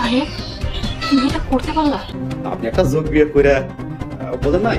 সাহেব তুমি এটা করতে পারলা? আপনি একটা যোগ বিয়ে করে বলেন নাই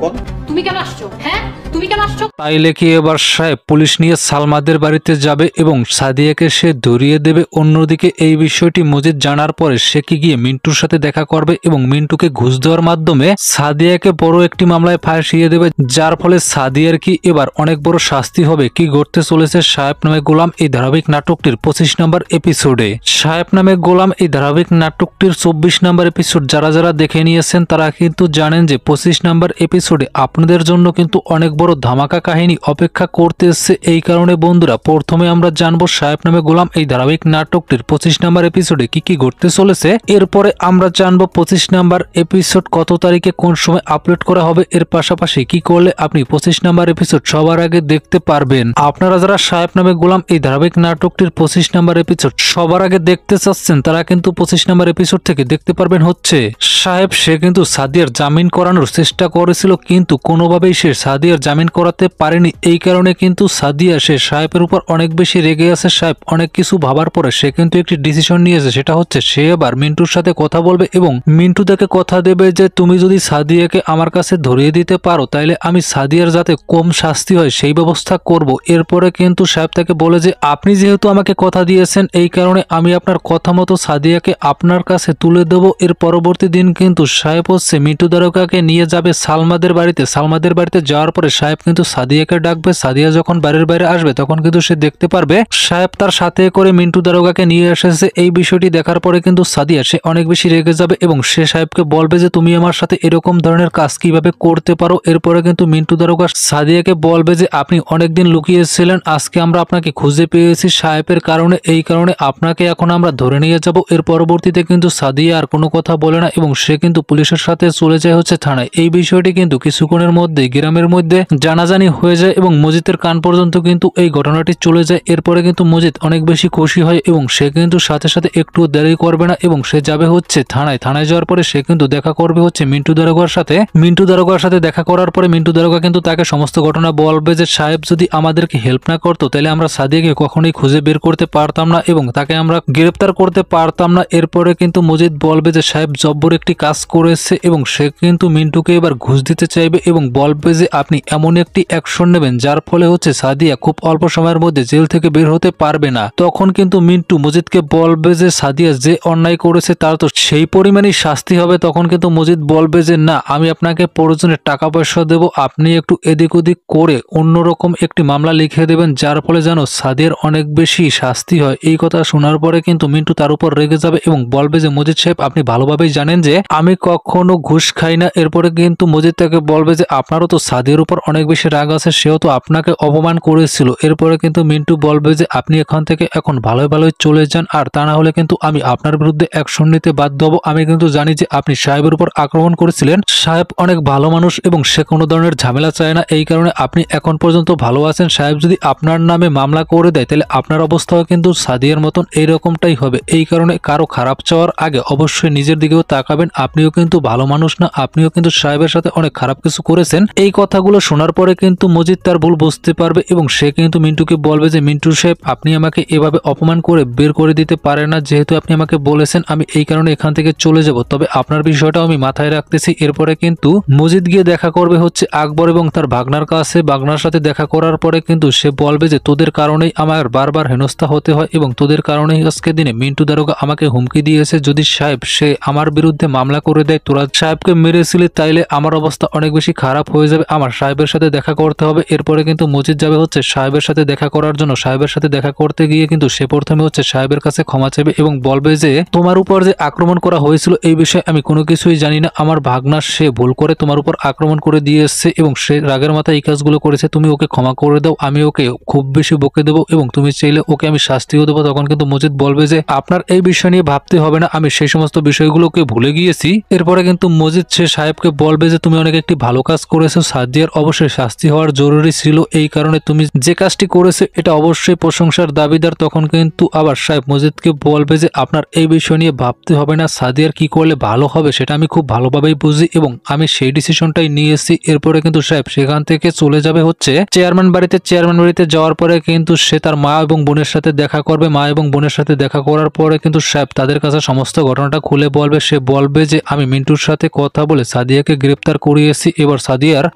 কোন তুমি কেন আসছো? হ্যাঁ তুমি কেন আসছো? তাইলে কি এবার সাহেব পুলিশ নিয়ে সালমাদের বাড়িতে যাবে এবং সাদিয়াকে সে ধরিয়ে দেবে? অন্যদিকে এই বিষয়টি মজিদ জানার পরে সে কি গিয়ে মিন্টুর সাথে দেখা করবে এবং মিন্টুকে ঘুষ দেওয়ার মাধ্যমে সাদিয়াকে বড় একটি মামলায় ফাঁসিয়ে দেবে, যার ফলে সাদিয়ার কি এবার অনেক বড় শাস্তি হবে। কি ঘটতে চলেছে সাহেব নামে গোলাম এই ধারাবাহিক নাটকটির 25 নম্বর এপিসোডে। সাহেব নামে গোলাম এই ধারাবাহিক নাটকটির 24 নম্বর এপিসোড যারা যারা দেখে নিয়েছেন তারা কিন্তু জানেন যে 25 নম্বর এপিসোডে আপনাদের জন্য কিন্তু অনেক বড় ধামাকা কাহিনী অপেক্ষা করতেছে। এই কারণে বন্ধুরা প্রথমে আমরা জানবো সাহেব নামে গোলাম এই ধারাবাহিক নাটকটির 25 নম্বর এপিসোডে কি কি ঘটতে চলেছে। এরপরে আমরা জানবো 25 নম্বর এপিসোড কত তারিখে কোন সময় আপলোড করা হবে, এর পাশাপাশি কি করলে আপনি 25 নম্বর এপিসোড সবার আগে দেখতে পারবেন। আপনারা যারা সাহেব নামে গোলাম এই ধারাবাহিক নাটকটির 25 নম্বর এপিসোড সবার আগে দেখতে চাচ্ছেন তারা কিন্তু 25 নম্বর এপিসোড থেকে দেখতে পারবেন হচ্ছে সাহেব সে কিন্তু সাদিয়ার জামিন করানোর চেষ্টা করেছিল কিন্তু কোনোভাবেই সে সাদিয়ার জামিন করাতে পারেনি। এই কারণে কিন্তু সাদিয়া সে সাহেবের উপর অনেক বেশি রেগে আছে। সাহেব অনেক কিছু ভাবার পরে সে কিন্তু একটি ডিসিশন নিয়েছে, সেটা হচ্ছে সে এবার মিন্টুর সাথে কথা বলবে এবং মিন্টু তাকে কথা দেবে যে তুমি যদি সাদিয়াকে আমার কাছে ধরিয়ে দিতে পারো তাইলে আমি সাদিয়ার যাতে কম শাস্তি হয় সেই ব্যবস্থা করব। এরপরে কিন্তু সাহেব তাকে বলে যে আপনি যেহেতু আমাকে কথা দিয়েছেন এই কারণে আমি আপনার কথা মতো সাদিয়াকে আপনার কাছে তুলে দেব। এর পরবর্তী দিন কিন্তু সাহেব হচ্ছে মিন্টু দারোগাকে নিয়ে যাবে সালমাদের বাড়িতে। সালমাদের বাড়িতে যাওয়ার পরে সাহেব কিন্তু সাদিয়াকে ডাকবে। সাদিয়া যখন বাড়ির বাইরে আসবে তখন কিন্তু সে দেখতে পারবে সাহেব তার সাথে করে মিন্টু দারোগাকে নিয়ে এসেছে। এই বিষয়টি দেখার পরে কিন্তু সাদিয়া সে অনেক বেশি রেগে যাবে এবং সে সাহেবকে বলবে যে তুমি আমার সাথে এরকম ধরনের কাজ কিভাবে করতে পারো। এরপরে কিন্তু মিন্টু দারোগা সাদিয়াকে বলবে যে আপনি অনেকদিন লুকিয়েছিলেন, আজকে আমরা আপনাকে খুঁজে পেয়েছি সাহেবের কারণে, এই কারণে আপনাকে এখন আমরা ধরে নিয়ে যাব। এর পরবর্তীতে কিন্তু সাদিয়া আর কোনো কথা বলে না এবং সে কিন্তু পুলিশের সাথে চলে যায় হচ্ছে থানায়। এই বিষয়টি কিন্তু কিছুক্ষণের মধ্যে গ্রামের মধ্যে জানাজানি হয়ে যায় এবং মজিদের কান পর্যন্ত কিন্তু এই ঘটনাটি চলে যায়। এরপরে কিন্তু মজিদ অনেক বেশি খুশি হয় এবং সে কিন্তু সাথে সাথে একটু দেরি করবে না এবং সে যাবে হচ্ছে থানায়। থানায় যাওয়ার পরে সে কিন্তু দেখা করবে হচ্ছে মিন্টু দারোগার সাথে। মিন্টু দারোগার সাথে দেখা করার পরে মিন্টু দারোগা কিন্তু তাকে সমস্ত ঘটনা বলবে যে সাহেব যদি আমাদেরকে হেল্প না করতো তাহলে আমরা সাদিয়াকে কখনোই খুঁজে বের করতে পারতাম না এবং তাকে আমরা গ্রেফতার করতে পারতাম না। এরপরে কিন্তু মজিদ বলবে যে সাহেব জব্বর একটি কাজ করেছে এবং সে কিন্তু মিন্টুকে এবার ঘুষ দিতে চাইবে এবং বলবে যে আপনি এমন একটি অ্যাকশন নেবেন যার ফলে হচ্ছে সাদিয়া খুব অল্প সময়ের মধ্যে জেল থেকে বের হতে পারবে না। তখন কিন্তু মিন্টু মজিদকে বলবে যে সাদিয়া যে অন্যায় করেছে তার তো সেই পরিমাণই শাস্তি হবে। তখন কিন্তু মজিদ বলবে যে না আমি আপনাকে প্রয়োজনে টাকা পয়সা দেব, আপনি একটু এদিক ওদিক করে অন্যরকম একটি মামলা লিখে দেবেন যার ফলে যেন সাদিয়ার অনেক বেশি শাস্তি হয়। এই কথা শোনার পরে কিন্তু মিন্টু তার উপর রেগে যাবে এবং বলবে যে মজিদ সাহেব আপনি ভালোভাবেই জানেন যে আমি কখনো ঘুষ খাই না। এরপরে কিন্তু মজিদ তাকে বলবে যে আপনারও তো সাদিয়ার উপর অনেক বেশি রাগ আছে, সেও তো আপনাকে অপমান করেছিল। এরপরে কিন্তু মিন্টু বলবে যে আপনি এখান থেকে এখন ভালোই ভালোই চলে যান, আর তা না হলে কিন্তু আমি আপনার বিরুদ্ধে অ্যাকশন নিতে বাধ্য হব। আমি কিন্তু জানি যে আপনি সাহেবের উপর আক্রমণ করেছিলেন, সাহেব অনেক ভালো মানুষ এবং সে কোনো ধরনের ঝামেলা চায় না, এই কারণে আপনি এখন পর্যন্ত ভালো আছেন। সাহেব যদি আপনার নামে মামলা করে দেয় তাহলে আপনার অবস্থাও কিন্তু সাদিয়ার মতন এইরকমটাই হবে। এই কারণে কারো খারাপ চাওয়ার আগে অবশ্যই নিজের দিকেও তাকাবেন। আপনিও কিন্তু ভালো মানুষ না, আপনিও কিন্তু সাহেবের সাথে অনেক খারাপ কিছু করেছেন। এই কথাগুলো শোনার পরে কিন্তু মজিদ তার ভুল বুঝতে পারবে এবং সে কিন্তু মিন্টুকে বলবে যে মিন্টু সাহেব আপনি আমাকে এভাবে অপমান করে বের করে দিতে পারেন না, যেহেতু আপনি আমাকে বলেছেন আমি এই কারণে এখান থেকে চলে যাব, তবে আপনার বিষয়টাও আমি মাথায় রাখতেছি। এরপরে কিন্তু মজিদ গিয়ে দেখা করবে হচ্ছে আকবর এবং তার ভাগনার কাছে। ভাগনার সাথে দেখা করার পরে কিন্তু সে বলবে যে তোদের কারণেই আমার বারবার হেনস্থা হতে হয় এবং তোদের কারণেই আজকে দিনে মিন্টু দারোগা আমাকে হুমকি দিয়েছে যদি সাহেব সে আমার বিরুদ্ধে মামলা করে দেয়, তোরা সাহেবকে মেরেছিলি তাইলে আমার অবস্থা অনেক বেশি খারাপ হয়ে যাবে, আমার সাহেবের সাথে দেখা করতে হবে। এরপরে কিন্তু মজিদ যাবে হচ্ছে সাহেবের সাথে দেখা করার জন্য। সাহেবের সাথে দেখা করতে গিয়ে কিন্তু সে প্রথমে হচ্ছে সাহেবের কাছে ক্ষমা চাইবে এবং বলবে যে তোমার উপর যে আক্রমণ করা হয়েছিল এই বিষয়ে আমি কোনো কিছুই জানি না, আমার ভাগনা সে ভুল করে তোমার উপর আক্রমণ করে দিয়ে এসছে এবং সে রাগের মাথায় এই কাজগুলো করেছে, তুমি ওকে ক্ষমা করে দাও, আমি ওকে খুব বেশি বকে দেবো এবং তুমি চাইলে ওকে আমি শাস্তিও দেবো। তখন কিন্তু মজিদ বলবে যে আপনার এই বিষয় নিয়ে ভাবতে হবে না, আমি সেই সমস্ত বিষয়গুলোকে ভুলে গিয়েছি। এরপরে কিন্তু মজিদ সে সাহেবকে বলবে যে তুমি অনেক একটি ভালো কাজ করেছো, সাদিয়ার অবশ্যই অবশ্যই শাস্তি হওয়ার জরুরি ছিল। এই কারণে তুমি যে কাজটি করেছে এটা অবশ্যই প্রশংসার দাবিদার। তখন কিন্তু আবার সাহেব মজিদকে বলবে যে আপনার এই বিষয় নিয়ে ভাবতে হবে না, সাদিয়ার কি করলে ভালো হবে সেটা আমি খুব ভালোভাবেই বুঝি এবং আমি সেই ডিসিশনটাই নিয়েছি। এরপরে কিন্তু সাহেব সেখান থেকে চলে যাবে হচ্ছে চেয়ারম্যান বাড়িতে। চেয়ারম্যান বাড়িতে যাওয়ার পরে কিন্তু সে তার মা এবং বোনের সাথে দেখা করবে। মা এবং বোনের সাথে দেখা করার পরে কিন্তু সাহেব তাদের কাছে সমস্ত ঘটনাটা খুলে বলবে। সে বলবে যে আমি মিন্টুর সাথে কথা বলে সাদিয়াকে গ্রেপ্তার করিয়েছি, এবার সাদিয়ার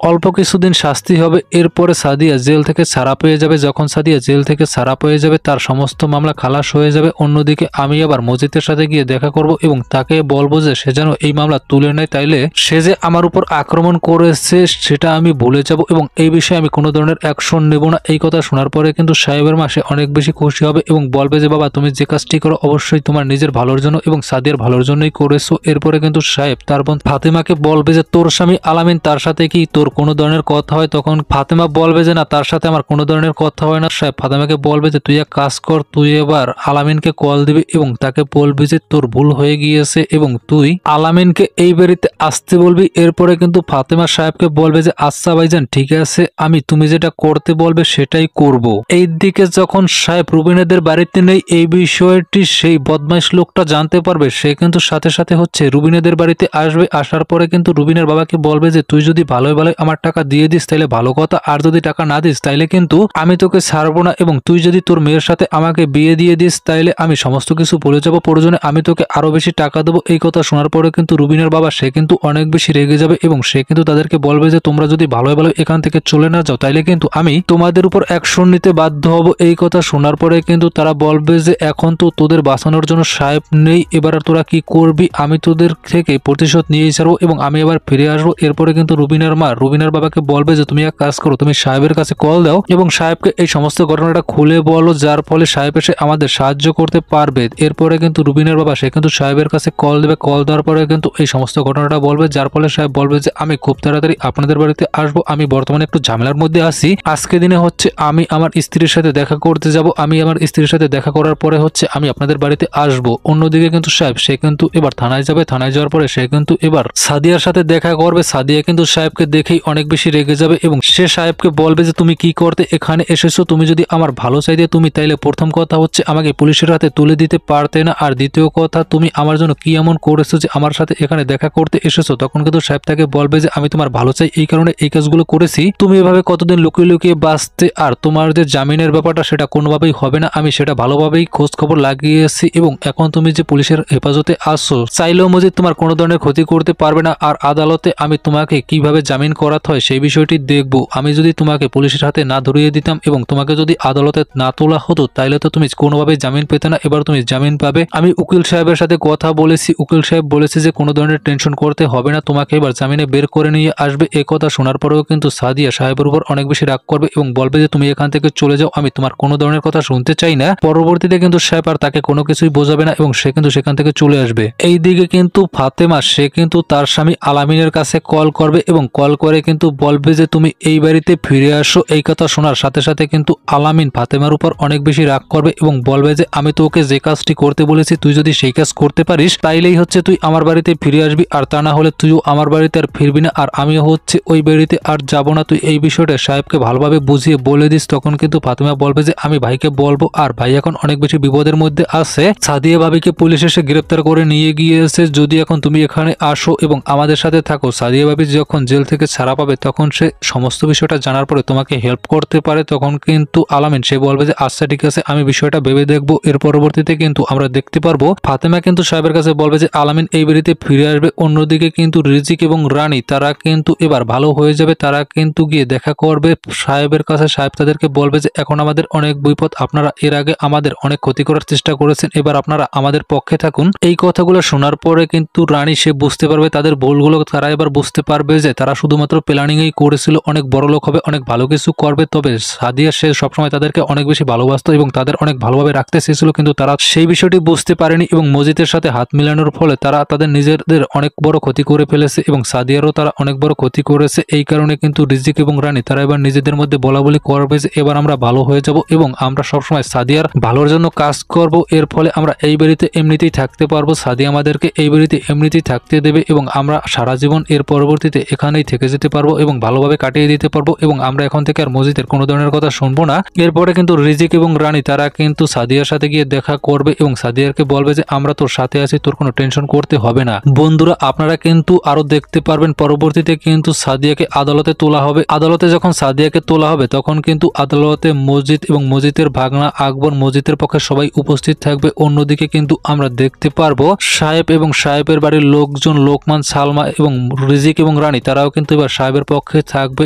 অল্প কিছুদিন শাস্তি হবে। এরপরে সাদিয়া জেল থেকে ছাড়া পেয়ে যাবে। যখন সাদিয়া জেল থেকে ছাড়া পেয়ে যাবে তার সমস্ত মামলা খালাস হয়ে যাবে। অন্যদিকে আমি আবার মজিদের সাথে গিয়ে দেখা করব এবং তাকে বলবো যে সে যেন এই মামলা তুলে নেয়, তাইলে সে যে আমার উপর আক্রমণ করেছে সেটা আমি ভুলে যাব এবং এই বিষয়ে আমি কোনো ধরনের অ্যাকশন নেব না। এই কথা শোনার পরে কিন্তু সাহেবের মা সে অনেক বেশি খুশি হবে এবং বলবে যে বাবা তুমি যে কাজটি করো অবশ্যই তোমার নিজের ভালোর জন্য এবং সাদিয়ার ভালোর জন্যই করেছো। এরপরে কিন্তু সাহেব তার বোন ফাতেমাকে বলবে যে তোর স্বামী আলামিন তার সাথে কি তোর কোনো ধরনের কথা হয়? তখন ফাতেমা বলবে যে না, তার সাথে আমার কোনো ধরনের কথা হয় না। সাহেব ফাতেমাকে বলবে যে তুই এক কাজ কর, তুই এবার আলামিনকে কল দিবি এবং তাকে বলবি যে তোর ভুল হয়ে গিয়েছে এবং তুই আলামিনকে এই বাড়িতে আসতে বলবি। এরপরে কিন্তু ফাতেমা সাহেবকে বলবে যে আচ্ছা ভাইজান ঠিক আছে, আমি তুমি যেটা করতে বলবে সেটাই করব। এই দিকে যখন সাহেব রুবিনাদের বাড়িতে নেই এই বিষয়টি সেই বদমাইশ লোকটা জানতে পারবে, সে কিন্তু সাথে সাথে হচ্ছে রুবিনাদের বাড়িতে আসবে। আসার পরে কিন্তু রুবিনার বাবাকে বলবে যে তুই যদি ভালোই ভালোই আমার টাকা দিয়ে দিস তাহলে ভালো কথা, আর যদি টাকা না দিস তাইলে কিন্তু আমি তোকে ছাড়বো না এবং তুই যদি তোর মেয়ের সাথে আমাকে বিয়ে দিয়ে দিস তাইলে আমি সমস্ত কিছু বলে যাবো, প্রয়োজনে আমি তোকে আরো বেশি টাকা দেবো। এই কথা শোনার পরে কিন্তু রুবিনার বাবা সে কিন্তু অনেক বেশি রেগে যাবে এবং সে কিন্তু তাদেরকে বলবে যে তোমরা যদি ভালোই ভালো এখান থেকে চলে না যাও তাইলে কিন্তু আমি তোমাদের উপর অ্যাকশন নিতে বাধ্য হব। এই কথা শোনার পরে কিন্তু তারা বলবে যে এখন তো তোদের বাঁচানোর জন্য সাহেব নেই, এবার তোরা কি করবি? আমি তোদের থেকে প্রতিশোধ নিয়েই ছাড়বো এবং আমি এবার ফিরে আসবো। এরপরে কিন্তু রুবিনার মা রুবিনার বাবাকে বলবে যে তুমি এক কাজ করো, তুমি সাহেবের কাছে কল দাও এবং সাহেবকে এই সমস্ত ঘটনাটা খুলে বলো, যার ফলে সাহেব এসে আমাদের সাহায্য করতে পারবে। এরপরে কিন্তু রুবিনার বাবা সে কিন্তু সাহেবের কাছে কল দেবে। কল দেওয়ার পরে কিন্তু এই সমস্ত ঘটনাটা বলবে, যার ফলে সাহেব বলবে যে আমি খুব তাড়াতাড়ি আপনাদের বাড়িতে আসবো, আমি বর্তমানে একটু ঝামেলার মধ্যে আছি। আজকে দিনে হচ্ছে আমি আমার স্ত্রীর সাথে দেখা করতে যাব, আমি আমার স্ত্রীর সাথে দেখা করার পরে হচ্ছে আমি আপনাদের বাড়িতে আসবো। অন্যদিকে কিন্তু সাহেব সে কিন্তু এবার থানায় যাবে। থানায় যাওয়ার পরে সে কিন্তু এবার সাদিয়ার সাথে দেখা করবে। সাদিয়া কিন্তু সাহেবকে দেখেই অনেক বেশি রেগে যাবে এবং সে সাহেবকে বলবে যে তুমি কি করতে এখানে এসেছো? তুমি যদি আমার ভালো চাইতে তুমি তাইলে প্রথম কথা হচ্ছে আমাকে পুলিশের হাতে তুলে দিতে পারতে না, আর দ্বিতীয় কথা তুমি আমার জন্য কি এমন করেছো যে আমার সাথে এখানে দেখা করতে এসেছো? তখন কিন্তু সাহেব তাকে বলবে যে আমি তোমার ভালো চাই এই কারণে এই কাজগুলো করেছি। তুমি এভাবে কতদিন লুকিয়ে লুকিয়ে বাঁচতে, আর তোমার যে জামিনের ব্যাপারটা সেটা কোনোভাবেই হবে না, আমি সেটা ভালোভাবেই খোঁজ খবর লাগিয়েছি এবং এখন তুমি যে পুলিশের হেফাজতে আসছো চাইলেও মজিদ তোমার কোনো ধরনের ক্ষতি করতে পারবে না, আর আদালতে আমি তোমাকে কিভাবে জামিন করাতে হয় সেই বিষয়টি দেখবো। আমি যদি তোমাকে পুলিশের হাতে না ধরিয়ে দিতাম এবং তোমাকে যদি আদালতে না তোলা হতো তাইলে তো তুমি কোনোভাবেই জামিন পেতে না, এবার তুমি জামিন পাবে। আমি উকিল সাহেবের সাথে কথা বলেছি, উকিল সাহেব বলেছে যে কোনো ধরনের টেনশন করতে হবে না, তোমাকে এবার জামিনে বের করে নিয়ে আসবে। এই কথা শোনার পরেও কিন্তু সাদিয়া সাহেবের উপর অনেক বেশি রাগ করবে এবং বলবে যে তুমি এখান থেকে চলে যাও, আমি তোমার কোনো ধরনের কথা শুনতে চাই না। পরবর্তীতে কিন্তু সাহেব আর তাকে কোনো কিছুই বোঝাবে না এবং সে কিন্তু সেখান থেকে চলে আসবে। এই দিকে কিন্তু ফাতেমা সে কিন্তু তার স্বামী আলামিনের কাছে কল করবে এবং কল করে কিন্তু বলবে যে তুমি এই বাড়িতে ফিরে আসো। এই কথা শোনার সাথে সাথে কিন্তু আলামিন ফাতেমার উপর অনেক বেশি রাগ করবে এবং বলবে যে আমি তো ওকে যে কাজটি করতে বলেছি তুই যদি সেই কাজ করতে পারিস তাইলেই হচ্ছে তুই আমার বাড়িতে ফিরে আসবি, আর তা না হলে তুইও আমার বাড়িতে আর ফিরবি না, আর আমিও হচ্ছে ওই বাড়িতে আর যাব না। তুই এই বিষয়টা সাহেবকে ভালোভাবে বুঝিয়ে বলে দিস। তখন কিন্তু ফাতেমা বলবে যে আমি ভাইকে বলবো, আর ভাই এখন অনেক বেশি বিপদের মধ্যে আছে। সাদিয়া ভাবিকে পুলিশ এসে গ্রেপ্তার করে নিয়ে গিয়েছে, যদি এখন তুমি এখানে আসো এবং আমাদের সাথে থাকো, সাদিয়া ভাবি যখন জেল থেকে ছাড়া পাবে তখন সে সমস্ত বিষয়টা জানার পরে তোমাকে হেল্প করতে পারে। তখন কিন্তু আলামিন সে বলবে যে আচ্ছা ঠিক আছে আমি বিষয়টা ভেবে দেখবো। এর পরবর্তীতে কিন্তু আমরা দেখতে পারবো ফাতেমা কিন্তু সাহেবের কাছে বলবে যে আলামিন এই বাড়িতে ফিরে আসবে। অন্যদিকে কিন্তু রিজিক এবং রানী তারা কিন্তু এবার ভালো হয়ে যাবে, তারা কিন্তু গিয়ে দেখা করবে সাহেবের কাছে। সাহেব তাদেরকে বলবে যে এখন আমাদের অনেক বিপদ, আপনারা এর আগে আমাদের অনেক ক্ষতি করার চেষ্টা করেছেন, এবার আপনারা আমাদের পক্ষে থাকুন। এই কথাগুলো শোনার পরে কিন্তু রানী সে বুঝতে পারবে তাদের ভুলগুলো, তারা এবার বুঝতে পারবে যে তারা শুধুমাত্র প্ল্যানিংই করেছিল, অনেক বড় লোক হবে, অনেক ভালো কিছু করবে। তবে সাদিয়া সে সবসময় তাদেরকে অনেক বেশি ভালোবাসতো এবং তাদের অনেক ভালোভাবে রাখতে চেয়েছিল, কিন্তু তারা সেই বিষয়টি বুঝতে পারেনি এবং মজিদের সাথে হাত মিলানোর ফলে তারা তাদের নিজেদের অনেক বড় ক্ষতি করে ফেলেছে এবং সাদিয়ারও তারা অনেক বড় ক্ষতি করেছে। এই কারণে কিন্তু রিজিক এবং রানী তারা এবার নিজেদের মধ্যে বলাবলি করবে যে এবার আমরা ভালো হয়ে যাব এবং আমরা সবসময় সাদিয়ার ভালোর জন্য কাজ করব, এর ফলে আমরা এই বাড়িতে এমনিতেই থাকতে পারবো, সাদিয়া আমাদেরকে এই বাড়িতে এমনিতেই থাকতে দেবে এবং আমরা সারা জীবন এর পরবর্তীতে এখানেই থেকে যেতে পারবো এবং ভালোভাবে কাটিয়ে দিতে পারবো এবং আমরা এখন থেকে আর মজিদের কোনো ধরনের কথা শুনবো না। এরপরে কিন্তু রিজিক এবং রানী তারা কিন্তু সাদিয়ার সাথে গিয়ে দেখা করবে এবং সাদিয়াকে বলবে যে আমরা তোর সাথে আছি, তোর কোনো টেনশন করতে হবে না। বন্ধুরা আপনারা কিন্তু আরো দেখতে পারবেন পরবর্তীতে কিন্তু সাদিয়াকে আদালতে তোলা হবে। আদালতে যখন সাদিয়াকে তোলা হবে তখন কিন্তু আদালতে মসজিদ এবং মসজিদের ভাগনা আকবর মসজিদের পক্ষে সবাই উপস্থিত থাকবে। অন্যদিকে কিন্তু আমরা দেখতে পারবো সাহেব এবং সাহেবের বাড়ির লোকজন লোকমান, সালমা এবং রিজিক এবং রানী তারাও কিন্তু এবার সাহেবের পক্ষে থাকবে।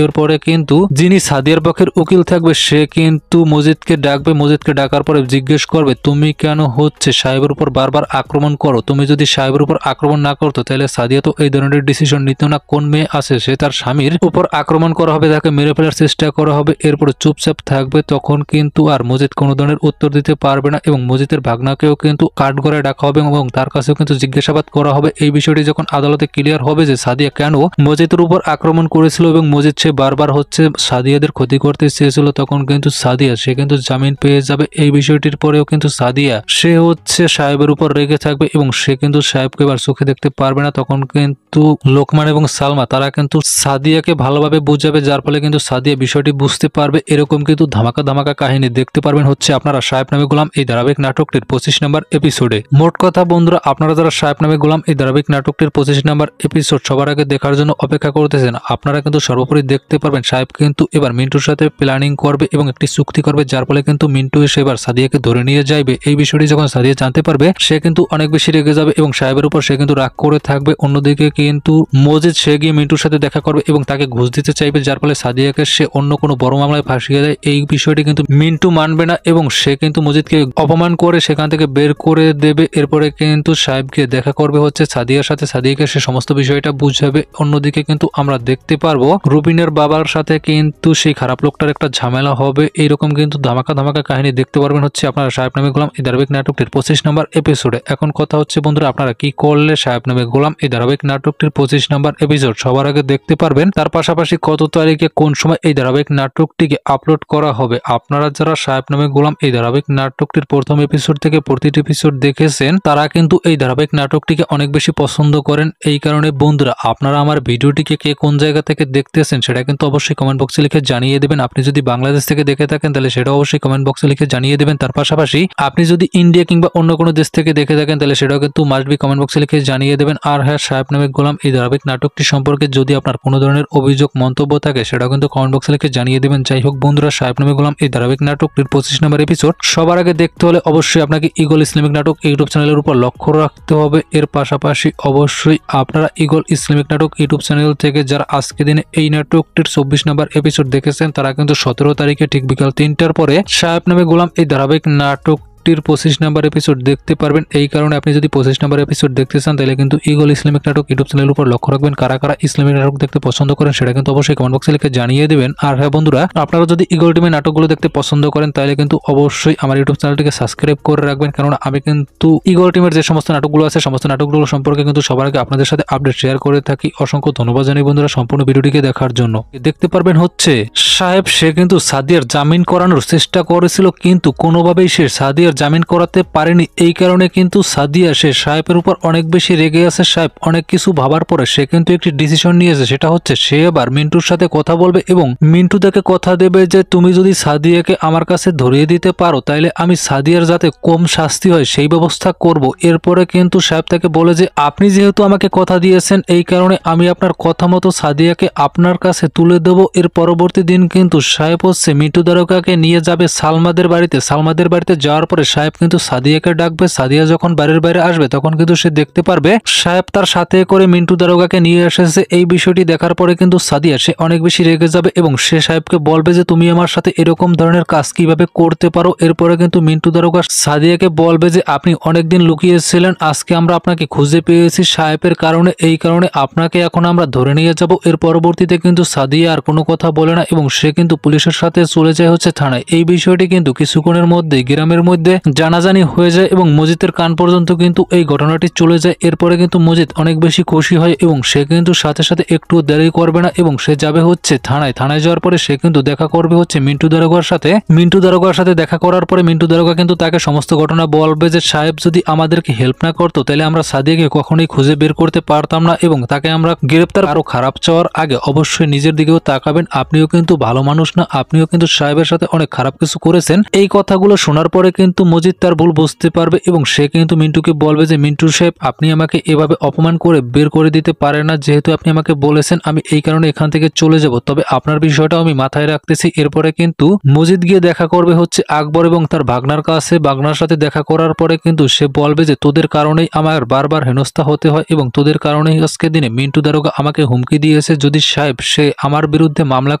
এরপরে কিন্তু যিনি সাদিয়ার পক্ষের উকিল থাকবে সে কিন্তু মসজিদকে ডাকবে। মসজিদকে ডাকার পরে জিজ্ঞেস করবে তুমি কেন হচ্ছে সাহেবের উপর বারবার আক্রমণ করো? তুমি যদি সাহেবের উপর আক্রমণ না করতো তাহলে সাদিয়া তো এই ধরনের ডিসিশন নিত না। কোন মেয়ে আছে সে তার স্বামীর উপর আক্রমণ করা হবে, তাকে মেরে ফেলার চেষ্টা করা হবে, এরপরে চুপচাপ থাকবে। তখন কিন্তু আর মসজিদ কোনো ধরনের উত্তর দিতে পারবে না এবং মসজিদের ভাগনাকেও কিন্তু কাঠগড়ায় ডাকা হবে এবং তার কাছেও কিন্তু জিজ্ঞাসাবাদ করা হবে। এই বিষয়টি যখন আদালতে ক্লিয়ার হবে যে সাদিয়া কেন মসজিদের উপর আক্রমণ করেছিল এবং মসজিদ সে বারবার হচ্ছে সাদিয়াদের ক্ষতি করতে চেয়েছিল, তখন কিন্তু সাদিয়া সে কিন্তু জামিন পেয়ে যাবে। এই বিষয়টির পরেও কিন্তু সাদিয়া সে হচ্ছে সাহেবের উপর রেগে থাকবে এবং সে কিন্তু সাহেবকে এবার চোখে দেখতে পারবে না। তখন কিন্তু লোকমান এবং সালমা তারা কিন্তু সাদিয়াকে ভালোভাবে বুঝাবে, যার ফলে কিন্তু সাদিয়া বিষয়টি বুঝতে পারবে। এরকম কিন্তু ধামাকা ধামাকা কাহিনী দেখতে পারবেন হচ্ছে আপনারা সাহেব নামে গোলাম এই ধারাবাহিক নাটকটির 25 নম্বর এপিসোডে। মোট কথা বন্ধুরা আপনারা যারা সাহেব নামে গোলাম এই ধারাবাহিক নাটকটির 25 নম্বর এপিসোড সবার আগে দেখার জন্য অপেক্ষা করতেছেন, আপনারা কিন্তু সর্বোপরি দেখতে পারবেন সাহেব কিন্তু এবার মিন্টুর সাথে প্ল্যানিং করবে এবং একটি চুক্তি করবে, যার ফলে কিন্তু মিন্টু এসে এবার সাদিয়াকে ধরে নিয়ে যাইবে। এই বিষয়টি যখন সাদিয়া জানতে পারবে সে কিন্তু অনেক বেশি রেগে যাবে এবং সাহেবের উপর সে কিন্তু রাগ করে থাকবে। অন্যদিকে কিন্তু মজিদ সে গিয়ে মিন্টুর সাথে দেখা করবে এবং তাকে ঘুষ দিতে চাইবে, যার ফলে সাদিয়াকে সে অন্য কোনো বড় মামলায় ফাঁসিয়ে দেয়। এই বিষয়টি কিন্তু মিন্টু মানবে না এবং সে কিন্তু মজিদকে অপমান করে সেখান থেকে বের করে দেবে। এরপরে কিন্তু সাহেবকে দেখা করবে হচ্ছে সাদিয়ার সাথে, সাদিয়াকে সে সমস্ত বিষয়টা বুঝাবে। অন্যদিকে কিন্তু আমরা দেখতে পারবো রুবিনের বাবার সাথে কিন্তু সেই খারাপ লোকটার একটা ঝামেলা হবে। এইরকম কিন্তু ধামাকা ধামাকা কাহিনী দেখতে পারবেন হচ্ছে আপনারা সাহেব নামে গোলাম এই ধারাবাহিক নাটকটির 25 নম্বর এপিসোডে। এখন কথা হচ্ছে বন্ধুরা আপনারা কি করলে সাহেব নামে গোলাম এই ধারাবাহিক নাটকটির 25 নম্বর এপিসোড সবার আগে দেখতে পারবেন, তার পাশাপাশি কত তারিখে কোন সময় এই ধারাবাহিক নাটকটিকে আপলোড করা হবে। আপনারা যারা সাহেব নামে গোলাম এই ধারাবাহিক নাটকটির প্রথম এপিসোড থেকে প্রতিটি এপিসোড দেখেছেন তারা কিন্তু এই ধারাবাহিক নাটকটিকে অনেক বেশি পছন্দ করেন। এই কারণে বন্ধুরা আপনারা আমার ভিডিওটিকে কে কোন জায়গা থেকে দেখতেছেন সেটা কিন্তু অবশ্যই কমেন্ট বক্সে লিখে জানিয়ে দেবেন। আপনি যদি বাংলাদেশ থেকে দেখে থাকেন তাহলে সেটা অবশ্যই কমেন্ট বক্সে লিখে জানিয়ে দেবেন। তার পাশাপাশি আপনি যদি ইন্ডিয়া কিংবা অন্য কোনো দেশ থেকে দেখে থাকেন তাহলে সেটাও কিন্তু মাস্ট বি কমেন্ট বক্সে লিখে জানিয়ে দেবেন। আর হ্যাঁ সাহেব নামে গোলাম এই ধারাবাহিক নাটকটি সম্পর্কে যদি আপনার কোনো ধরনের অভিযোগ মন্তব্য থাকে সেটাও কিন্তু কমেন্ট বক্সে লিখে জানিয়ে দেবেন। যাই হোক বন্ধুরা সাহেব নামে গোলাম এই ধারাবাহিক নাটকটির 25 নম্বর এপিসোড সবার আগে দেখতে হলে অবশ্যই আপনাকে ইগল ইসলামিক নাটক ইউটিউব চ্যানেলের উপর লক্ষ্য রাখতে হবে। এর পাশাপাশি অবশ্যই আপনারা ইগল ইসলামিক নাটক ইউটিউব চ্যানেল থেকে যারা আজকে দিনে এই নাটকটির 24 নম্বর এপিসোড দেখেছেন তারা কিন্তু 17 তারিখে ঠিক বিকাল 3টার পরে সাহেব নামে গোলাম এই ধারাবাহিক নাটক 25 নম্বর এপিসোড দেখতে পারবেন। এই কারণে আপনি যদি 25 নম্বর এপিসোড দেখতে চান তাহলে কিন্তু ইগল ইসলামিক নাটক ইউটিউব চ্যানেলের উপর লক্ষ্য রাখবেন। কারা কারা ইসলামিক নাটক দেখতে পছন্দ করেন সেটা কিন্তু অবশ্যই কমেন্ট বক্সে লিখে জানিয়ে দেবেন। আর হ্যাঁ বন্ধুরা আপনারা যদি ইগল টিমের নাটকগুলো দেখতে পছন্দ করেন তাহলে কিন্তু অবশ্যই আমার ইউটিউব চ্যানেলটিকে সাবস্ক্রাইব করে রাখবেন, কারণ আমি কিন্তু ইগল টিমের যে সমস্ত নাটকগুলো আছে সমস্ত নাটকগুলো সম্পর্কে কিন্তু সবার আগে আপনাদের সাথে আপডেট শেয়ার করে থাকি। অসংখ্য ধন্যবাদ জানাই বন্ধুরা সম্পূর্ণ ভিডিওটিকে দেখার জন্য। দেখতে পারবেন হচ্ছে সাহেব সে কিন্তু সাদিয়ার জামিন করানোর চেষ্টা করেছিল কিন্তু কোনোভাবেই সে সাদিয়ার জামিন করাতে পারেনি। এই কারণে কিন্তু সাদিয়া সে সাহেবের উপর অনেক বেশি রেগে আছে। সাহেব অনেক কিছু ভাবার পরে সে কিন্তু একটি ডিসিশন নিয়েছে, সেটা হচ্ছে সে এবার মিন্টুর সাথে কথা বলবে এবং মিন্টু তাকে কথা দেবে যে তুমি যদি সাদিয়াকে আমার কাছে ধরিয়ে দিতে পারো তাইলে আমি সাদিয়ার যাতে কম শাস্তি হয় সেই ব্যবস্থা করব। এরপরে কিন্তু সাহেব তাকে বলে যে আপনি যেহেতু আমাকে কথা দিয়েছেন এই কারণে আমি আপনার কথা মতো সাদিয়াকে আপনার কাছে তুলে দেব। এর পরবর্তী দিন কিন্তু সাহেব হচ্ছে মিন্টু দারোগাকে নিয়ে যাবে সালমাদের বাড়িতে। সালমাদের বাড়িতে যাওয়ার পরে সাহেব কিন্তু সাদিয়াকে ডাকবে। সাদিয়া যখন বাড়ির বাইরে আসবে তখন কিন্তু সে দেখতে পারবে সাহেব তার সাথে করে মিন্টু দারোগাকে নিয়ে এসেছে। এই বিষয়টি দেখার পরে কিন্তু সাদিয়া সে অনেক বেশি রেগে যাবে এবং সে সাহেবকে বলবে যে তুমি আমার সাথে এরকম ধরনের কাজ কিভাবে করতে পারো। এরপরে কিন্তু মিন্টু দারোগা সাদিয়াকে বলবে যে আপনি অনেকদিন লুকিয়েছিলেন, আজকে আমরা আপনাকে খুঁজে পেয়েছি সাহেবের কারণে, এই কারণে আপনাকে এখন আমরা ধরে নিয়ে যাব। এর পরবর্তীতে কিন্তু সাদিয়া আর কোনো কথা বলে না এবং সে কিন্তু পুলিশের সাথে চলে যায় হচ্ছে থানায়। এই বিষয়টি কিন্তু কিছুক্ষণের মধ্যে গ্রামের মধ্যে মধ্যে জানাজানি হয়ে যায় এবং মজিদের কান পর্যন্ত কিন্তু এই ঘটনাটি চলে যায়। এরপরে কিন্তু মজিদ অনেক বেশি খুশি হয় এবং সে কিন্তু সাথে সাথে একটু দেরি করবে না এবং সে যাবে হচ্ছে থানায় যাওয়ার পরে সে কিন্তু দেখা করবে হচ্ছে মিন্টু দারোগার সাথে। মিন্টু দারোগার সাথে দেখা করার পরে মিন্টু দারোগা কিন্তু তাকে সমস্ত ঘটনা বলবে যে সাহেব যদি আমাদেরকে হেল্প না করতো তাহলে আমরা সাদিয়াকে কখনোই খুঁজে বের করতে পারতাম না এবং তাকে আমরা গ্রেপ্তার আরো খারাপ চাওয়ার আগে অবশ্যই নিজের দিকেও তাকাবেন। আপনিও কিন্তু ভালো মানুষ না, আপনিও কিন্তু সাহেবের সাথে অনেক খারাপ কিছু করেছেন। এই কথাগুলো শোনার পরে কিন্তু মজিদ তার ভুল বুঝতে পারবে এবং সে কিন্তু মিন্টুকে বলবে যে মিন্টু সাহেব আপনি আমাকে এভাবে অপমান করে বের করে দিতে পারেন না, যেহেতু আপনি আমাকে বলেছেন আমি এই কারণে এখান থেকে চলে যাব, তবে আপনার বিষয়টাও আমি মাথায় রাখতেছি। এরপরে কিন্তু মজিদ গিয়ে দেখা করবে হচ্ছে আকবর এবং তার ভাগনার কাছে। ভাগনার সাথে দেখা করার পরে কিন্তু সে বলবে যে তোদের কারণেই আমার বারবার হেনস্থা হতে হয় এবং তোদের কারণেই আজকে দিনে মিন্টু দারোগা আমাকে হুমকি দিয়েছে যদি সাহেব সে আমার বিরুদ্ধে মামলা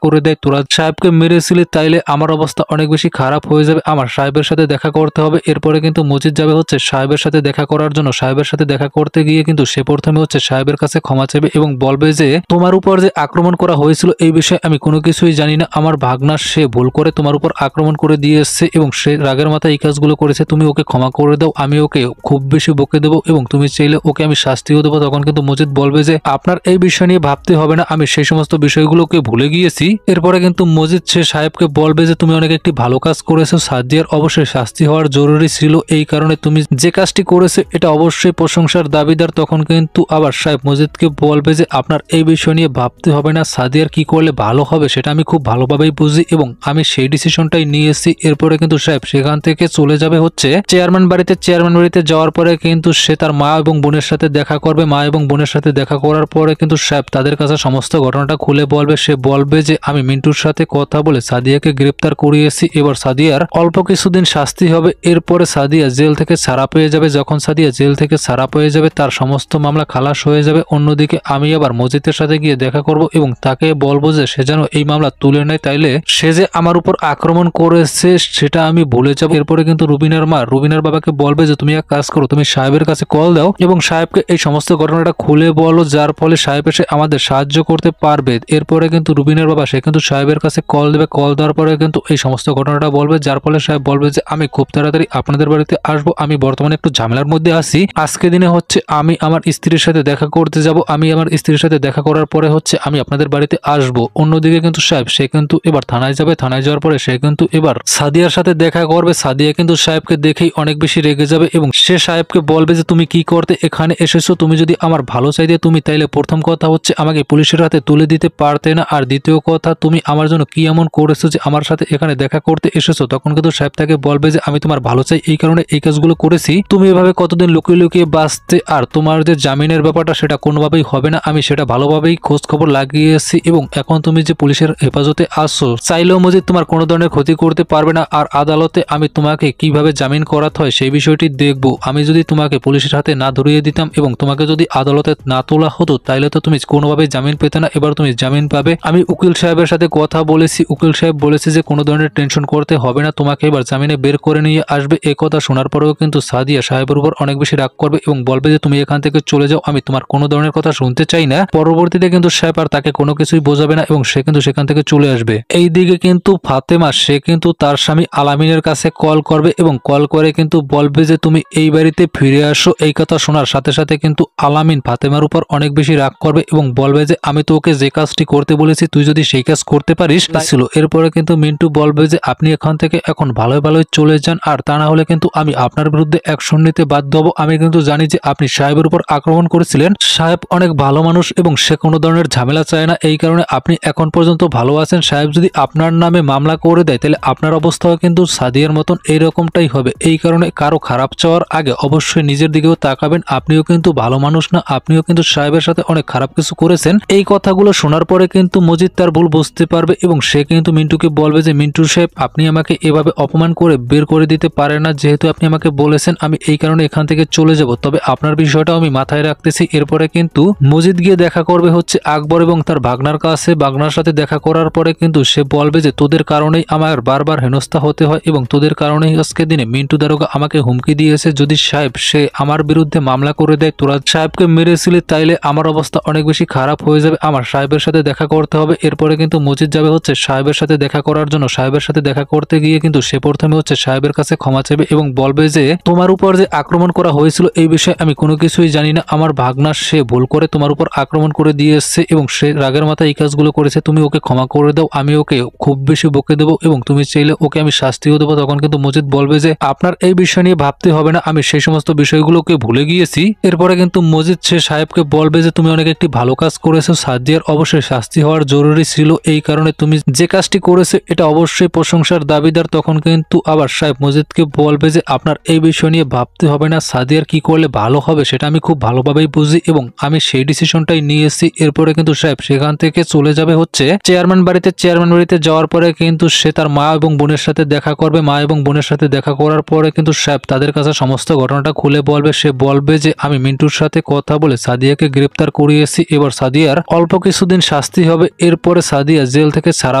করে দেয়, তোরা সাহেবকে মেরেছিলি তাইলে আমার অবস্থা অনেক বেশি খারাপ হয়ে যাবে, আমার সাহেবের সাথে দেখা করতে হবে। এরপরে কিন্তু মজিদ যাবে হচ্ছে সাহেবের সাথে দেখা করার জন্য। সাহেবের সাথে দেখা করতে গিয়ে কিন্তু সে প্রথমে হচ্ছে সাহেবের কাছে ক্ষমা চাইবে এবং বলবে যে তোমার উপর যে আক্রমণ করা হয়েছিল এই বিষয়ে আমি কোনো কিছুই জানি না, আমার ভাগনা সে ভুল করে তোমার উপর আক্রমণ করে দিয়ে এসছে এবং সে রাগের মাথায় এই কাজগুলো করেছে, তুমি ওকে ক্ষমা করে দাও, আমি ওকে খুব বেশি বকে দেবো এবং তুমি চাইলে ওকে আমি শাস্তিও দেবো। তখন কিন্তু মজিদ বলবে যে আপনার এই বিষয় নিয়ে ভাবতে হবে না, আমি সেই সমস্ত বিষয়গুলোকে ভুলে গিয়েছি। এরপরে কিন্তু মজিদ সে সাহেবকে বলবে যে তুমি অনেক একটি ভালো কাজ করেছো, সাদিয়ার অবশ্যই শাস্তি হওয়ার জরুরি ছিল, এই কারণে তুমি যে কাজটি করেছো এটা অবশ্যই প্রশংসার দাবিদার। তখন কিন্তু আবার সাহেব মজিদকে বলবে যে আপনার এই বিষয় নিয়ে ভাবতে হবে না, সাদিয়ার কি করলে ভালো হবে সেটা আমি খুব ভালোভাবেই বুঝি এবং আমি সেই ডিসিশনটাই নিয়েছি। এরপরে কিন্তু সাহেব সেখান থেকে চলে যাবে হচ্ছে চেয়ারম্যান বাড়িতে যাওয়ার পরে কিন্তু সে তার মা এবং বোনের সাথে দেখা করবে। মা এবং বোনের সাথে দেখা করার পরে কিন্তু সাহেব তাদের কাছে সমস্ত ঘটনাটা খুলে বলবে। সে বলবে যে আমি মিন্টুর সাথে কথা বলে সাদিয়াকে গ্রেপ্তার করিয়েছি, এবার সাদিয়ার অল্প কিছুদিন শাস্তি হবে। এরপরে সাদিয়া জেল থেকে ছাড়া পেয়ে যাবে। যখন সাদিয়া জেল থেকে ছাড়া পেয়ে যাবে তার সমস্ত মামলা খালাস হয়ে যাবে। অন্যদিকে আমি আবার মজিদের সাথে গিয়ে দেখা করব এবং তাকে বলবো যে সে যেন এই মামলা তুলে নেয়, তাইলে সে যে আমার উপর আক্রমণ করেছে সেটা আমি ভুলে যাব। এরপরে কিন্তু রুবিনার বাবাকে বলবে যে তুমি এক কাজ করো, তুমি সাহেবের কাছে কল দাও এবং সাহেবকে এই সমস্ত ঘটনাটা খুলে বলো, যার ফলে সাহেব এসে আমাদের সাহায্য করতে পারবে। এরপরে কিন্তু রুবিনার বাবা সে কিন্তু সাহেবের কাছে কল দেবে। কল দেওয়ার পরে কিন্তু এই সমস্ত ঘটনাটা বলবে, যার ফলে সাহেব বলবে যে আমি খুব তাড়াতাড়ি আপনাদের বাড়িতে আসবো, আমি বর্তমানে একটু ঝামেলার মধ্যে আছি, আজকে দিনে হচ্ছে আমি আমার স্ত্রীর সাথে দেখা করতে যাব, আমি আমার স্ত্রীর সাথে দেখা করার পরে হচ্ছে আমি আপনাদের বাড়িতে আসবো। অন্যদিকে কিন্তু সাহেব সে কিন্তু এবার থানায় যাবে। থানায় যাওয়ার পরে সে কিন্তু এবার সাদিয়ার সাথে দেখা করবে। সাদিয়া কিন্তু সাহেবকে দেখেই অনেক বেশি রেগে যাবে এবং সে সাহেবকে বলবে যে তুমি কি করতে এখানে এসেছো, তুমি যদি আমার ভালো চাইতে তুমি তাইলে প্রথম কথা হচ্ছে আমাকে পুলিশের হাতে তুলে দিতে পারতে না, আর দ্বিতীয় কথা তুমি আমার জন্য কি এমন করেছো যে আমার সাথে এখানে দেখা করতে এসেছো। তখন কিন্তু সাহেব তাকে বলবে যে আমি তোমার ভালো চাই এই কারণে এই কাজগুলো করেছি, তুমি এভাবে কতদিন লুকিয়ে লুকিয়ে বাঁচতে, আর তোমার যে জামিনের ব্যাপারটা সেটা কোনোভাবেই হবে না, আমি সেটা ভালোভাবেই খোঁজ খবর লাগিয়েছি এবং এখন তুমি যে পুলিশের হেফাজতে আসছো চাইলেও মজিদ তোমার কোনো ধরনের ক্ষতি করতে পারবে না, আর আদালতে আমি তোমাকে কিভাবে জামিন করাতে হয় সেই বিষয়টি দেখবো। আমি যদি তোমাকে পুলিশের হাতে না ধরিয়ে দিতাম এবং তোমাকে যদি আদালতে না তোলা হতো তাইলে তো তুমি কোনোভাবেই জামিন পেতে না, এবার তুমি জামিন পাবে। আমি উকিল সাহেবের সাথে কথা বলেছি, উকিল সাহেব বলেছে যে কোনো ধরনের টেনশন করতে হবে না, তোমাকে এবার জামিনে বের করে নিয়ে আসবে। এই কথা শোনার পরেও কিন্তু সাদিয়া সাহেবের উপর অনেক বেশি রাগ করবে এবং বলবে যে তুমি এখান থেকে চলে যাও, আমি তোমার কোনো ধরনের কথা শুনতে চাই না। পরবর্তীতে কিন্তু সাহেব আর তাকে কোনো কিছুই বোঝাবে না এবং সে কিন্তু সেখান থেকে চলে আসবে। এই দিকে কিন্তু ফাতেমা সে কিন্তু তার স্বামী আলামিনের কাছে কল করবে এবং কল করে কিন্তু বলবে যে তুমি এই বাড়িতে ফিরে আসো। এই কথা শোনার সাথে সাথে কিন্তু আলামিন ফাতেমার উপর অনেক বেশি রাগ করবে এবং বলবে যে আমি তো ওকে যে কাজটি করতে বলেছি তুই যদি সেই কাজ করতে পারিস ছিল। এরপরে কিন্তু মিন্টু বলবে যে আপনি এখান থেকে এখন ভালোই চলে যান, আর তা না হলে কিন্তু আমি আপনার বিরুদ্ধে অ্যাকশন নিতে বাধ্য হব। আমি কিন্তু জানি যে আপনি সাহেবের উপর আক্রমণ করেছিলেন, সাহেব অনেক ভালো মানুষ এবং সে কোনো ধরনের ঝামেলা চায় না, এই কারণে আপনি এখন পর্যন্ত ভালো আছেন। সাহেব যদি আপনার নামে মামলা করে দেয় তাহলে আপনার অবস্থাও কিন্তু সাদিয়ার মতন এইরকমটাই হবে, এই কারণে কারো খারাপ চাওয়ার আগে অবশ্যই নিজের দিকেও তাকাবেন। আপনিও কিন্তু ভালো মানুষ না, আপনিও কিন্তু সাহেবের সাথে অনেক খারাপ কিছু করেছেন। এই কথাগুলো শোনার পরে কিন্তু মজিদ তার ভুল বুঝতে পারবে এবং সে কিন্তু মিন্টুকে বলবে যে মিন্টু সাহেব আপনি আমাকে এভাবে অপমান করে বের করে দিতে পারেন না, যেহেতু আপনি আমাকে বলেছেন আমি এই কারণে এখান থেকে চলে যাব, তবে আপনার বিষয়টাও আমি মাথায় রাখতেছি। এরপরে কিন্তু মজিদ গিয়ে দেখা করবে হচ্ছে আকবর এবং তার ভাগনার কাছে। ভাগনার সাথে দেখা করার পরে কিন্তু সে বলবে যে তোদের কারণেই আমার বারবার হেনস্থা হতে হয় এবং তোদের কারণেই আজকে দিনে মিন্টু দারোগা আমাকে হুমকি দিয়েছে যদি সাহেব সে আমার বিরুদ্ধে মামলা করে দেয়, তোরা সাহেবকে মেরেছিলি তাইলে আমার অবস্থা অনেক বেশি খারাপ হয়ে যাবে, আমার সাহেবের সাথে দেখা করতে হবে। এরপরে কিন্তু মজিদ যাবে হচ্ছে সাহেবের সাথে দেখা করার জন্য। সাহেবের সাথে দেখা করতে গিয়ে কিন্তু সে প্রথমে হচ্ছে সাহেবের কাছে ক্ষমা চাইবে এবং বলবে যে তোমার উপর যে আক্রমণ করা হয়েছিল এই বিষয়ে আমি কোনো কিছুই জানি না, আমার ভাগনা সে ভুল করে তোমার উপর আক্রমণ করে দিয়ে এসছে এবং সে রাগের মাথায় এই কাজগুলো করেছে, তুমি ওকে ক্ষমা করে দাও, আমি ওকে খুব বেশি বকে দেবো এবং তুমি চাইলে ওকে আমি শাস্তিও দেবো। তখন কিন্তু মজিদ বলবে যে আপনার এই বিষয় নিয়ে ভাবতে হবে না, আমি সেই সমস্ত বিষয়গুলোকে ভুলে গিয়েছি। এরপরে কিন্তু মজিদ সে সাহেবকে বলবে যে তুমি অনেক একটি ভালো কাজ করেছো, সাদিয়ার অবশ্যই শাস্তি হওয়ার জরুরি ছিল, এই কারণে তুমি যে কাজটি করেছো এটা অবশ্যই প্রশংসার দাবিদার। তখন কিন্তু আবার সাহেব মজিদকে বলবে যে আপনার এই বিষয় নিয়ে ভাবতে হবে না, সাদিয়ার কি করলে ভালো হবে সেটা আমি খুব ভালোভাবেই বুঝি এবং আমি সেই ডিসিশনটাই নিয়েছি। এরপরে কিন্তু সাহেব সেখান থেকে চলে যাবে হচ্ছে চেয়ারম্যান বাড়িতে। চেয়ারম্যান বাড়িতে যাওয়ার পরে কিন্তু সে তার মা এবং বোনের সাথে দেখা করবে। মা এবং বোনের সাথে দেখা করার পরে কিন্তু সাহেব তাদের কাছে সমস্ত ঘটনাটা খুলে বলবে। সে বলবে যে আমি মিন্টুর সাথে কথা বলে সাদিয়াকে গ্রেপ্তার করিয়েছি, এবার সাদিয়ার অল্প কিছুদিন শাস্তি হবে, এরপরে সাদিয়া জেল থেকে ছাড়া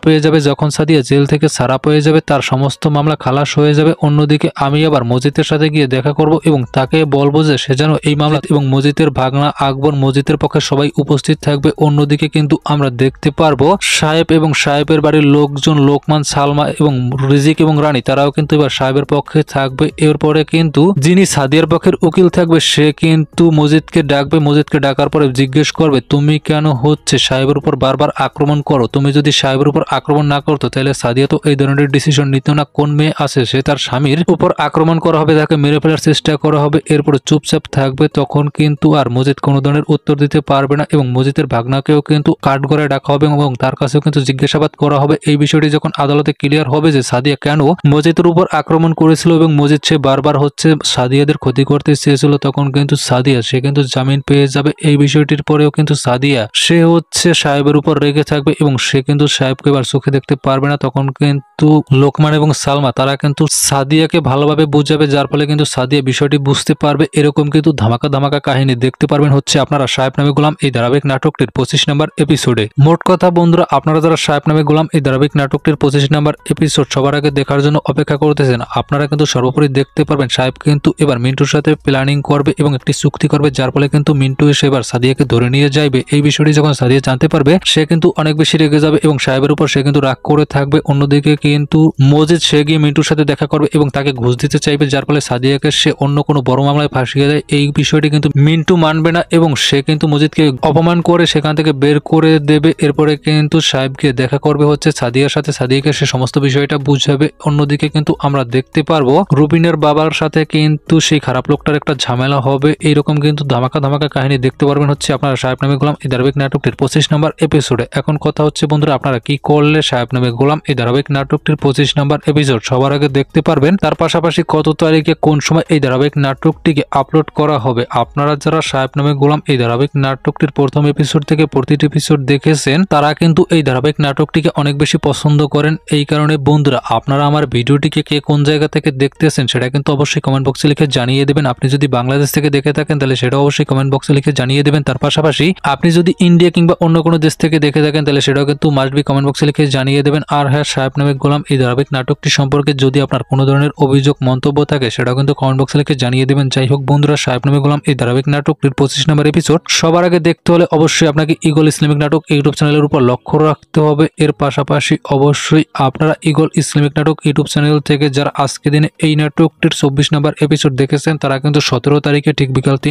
পেয়ে যাবে। যখন সাদিয়া জেল থেকে ছাড়া পেয়ে যাবে তার সমস্ত মামলা খালাস হয়ে যাবে। অন্যদিকে আমি আবার মজিদের সাথে গিয়ে দেখা করব এবং তাকে বলবো যে সে যেন এই মামলা এবং মজিদের ভাগনা আকবর মজিদের পক্ষে সবাই উপস্থিত থাকবে। অন্যদিকে কিন্তু আমরা দেখতে পারবো সাহেব এবং সাহেবের বাড়ির লোকজন লোকমান, সালমা এবং রিজিক এবং রানী তারাও কিন্তু এবার সাহেবের পক্ষে থাকবে। এরপরে কিন্তু যিনি সাদিয়ার পক্ষের উকিল থাকবে সে কিন্তু মজিদকে ডাকবে। মজিদকে ডাকার পরে জিজ্ঞেস করবে তুমি কেন হচ্ছে সাহেবের উপর বারবার আক্রমণ করো, তুমি যদি সাহেবের উপর আক্রমণ না করতো তাহলে সাদিয়া তো এই ধরনের ডিসিশন নিত না। কোন মেয়ে আছে সে তার স্বামীর উপর আক্রমণ করা হবে, তাকে মেরে ফেলার চেষ্টা করা হবে, এরপরে চুপচাপ থাকবে। তখন কিন্তু আর মজিদ কোনো ধরনের উত্তর দিতে পারবে না এবং মজিদের ভাগনাকেও কিন্তু কাঠগড়ায় ডাকা হবে এবং তার কাছেও কিন্তু জিজ্ঞাসাবাদ করা হবে। এই বিষয়টি যখন আদালতে ক্লিয়ার হবে যে সাদিয়া কেন মজিদের উপর আক্রমণ করেছিল এবং মজিদ সে বারবার হচ্ছে সাদিয়াদের ক্ষতি করতে চেয়েছিল, তখন কিন্তু সাদিয়া সে কিন্তু জামিন পেয়ে যাবে। এই বিষয়টির পরেও কিন্তু সাদিয়া সে হচ্ছে সাহেবের উপর রেগে থাকবে এবং সে কিন্তু সাহেবকে এবার চোখে দেখতে পারবে না। তখন কিন্তু লোকমান এবং সালমা তারা কিন্তু সাদিয়াকে ভালোভাবে বুঝাবে, যার ফলে কিন্তু সাদিয়া বিষয়টি বুঝতে পারবে। এরকম কিন্তু ধামাকা ধামাকা কাহিনী দেখতে পারবেন হচ্ছে আপনারা সাহেব নামে গোলাম এই ধারাবাহিক নাটকটির 25 নম্বর এপিসোডে। মোট কথা বন্ধুরা, আপনারা যারা সাহেব নামে গোলাম এই ধারাবাহিক নাটকটির 25 নম্বর এপিসোড সবার আগে দেখার জন্য অপেক্ষা করতেছেন, আপনারা কিন্তু সর্বোপরি দেখতে পারবেন সাহেব কিন্তু এবার মিন্টুর সাথে প্ল্যানিং করবে এবং একটি চুক্তি করবে, যার ফলে কিন্তু মিন্টু এসে এবার সাদিয়াকে ধরে নিয়ে যাইবে। এই বিষয়টি যখন সাদিয়া জানতে পারবে সে কিন্তু অনেক বেশি রেগে যাবে এবং সাহেবের উপর সে কিন্তু রাগ করে থাকবে। অন্যদিকে কিন্তু মজিদ সে গিয়ে মিন্টুর সাথে দেখা করবে এবং তাকে ঘুষ দিতে চাইবে, যার ফলে সাদিয়াকে সে অন্য কোনো বড় মামলায় ফাঁসিয়ে দেয়। এই বিষয়টি কিন্তু মিন্টু মানবে না এবং সে কিন্তু মজিদকে অপমান করে সেখান থেকে বের করে দেবে। এরপরে কিন্তু সাহেবকে দেখা করবে হচ্ছে সাদিয়ার সাথে, সাদিয়াকে সে সমস্ত বিষয়টা বুঝাবে। অন্যদিকে কিন্তু আমরা দেখতে পারবো রুবিনের বাবার সাথে কিন্তু সেই খারাপ লোকটার একটা ঝামেলা হবে। এইরকম কিন্তু ধামাকা ধামাকা কাহিনী দেখতে পারবেন হচ্ছে আপনারা সাহেব নামে গোলাম এই ধারাবাহিক নাটকটির 25 নম্বর এপিসোডে। এখন কথা হচ্ছে বন্ধুরা, আপনারা কি করলে সাহেব নামে গোলাম এই ধারাবাহিক নাটকটির 25 নম্বর এপিসোড সবার আগে দেখতে পারবেন, তার পাশাপাশি কত তারিখে কোন সময় এই ধারাবাহিক নাটকটিকে আপলোড করা হবে। আপনারা যারা সাহেব নামে গোলাম এই ধারাবাহিক নাটকটির প্রথম এপিসোড থেকে প্রতিটি এপিসোড দেখেছেন তারা কিন্তু এই ধারাবাহিক নাটকটিকে অনেক বেশি পছন্দ করেন। এই কারণে বন্ধুরা আপনারা আমার ভিডিওটিকে কে কোন জায়গা থেকে দেখতেছেন সেটা কিন্তু অবশ্যই কমেন্ট বক্সে লিখে জানিয়ে দেবেন। আপনি যদি বাংলাদেশ থেকে দেখে থাকেন তাহলে সেটা অবশ্যই কমেন্ট বক্সে লিখে জানিয়ে দেবেন। তার পাশাপাশি আপনি যদি ইন্ডিয়া কিংবা অন্য কোনো দেশ থেকে দেখে থাকেন তাহলে সেটাও কিন্তু মাস্ট বি কমেন্ট বক্সে লিখে জানিয়ে দেবেন। আর হ্যাঁ, সাহেব নামে গোলাম এই ধারাবাহিক নাটকটি সম্পর্কে যদি আপনার কোনো ধরনের অভিযোগ মন্তব্য থাকে সেটাও কিন্তু কমেন্ট বক্সে লিখে জানিয়ে দেবেন। যাই হোক বন্ধুরা, সাহেব নামে গোলাম এই ধারাবাহিক নাটকটির 25 নম্বর এপিসোড সবার আগে দেখতে হলে অবশ্যই আপনাকে ইগল ইসলামিক নাটক ইউটিউব চ্যানেলের উপর লক্ষ্য রাখতে হবে। এর পাশাপাশি অবশ্যই আপনারা ইগল ইসলামিক নাটক ইউটিউব চ্যানেল থেকে যারা আজকে দিনে এই নাটকটির 24 নম্বর এপিসোড দেখেছেন তারা কিন্তু 17 তারিখে ঠিক বিকাল 3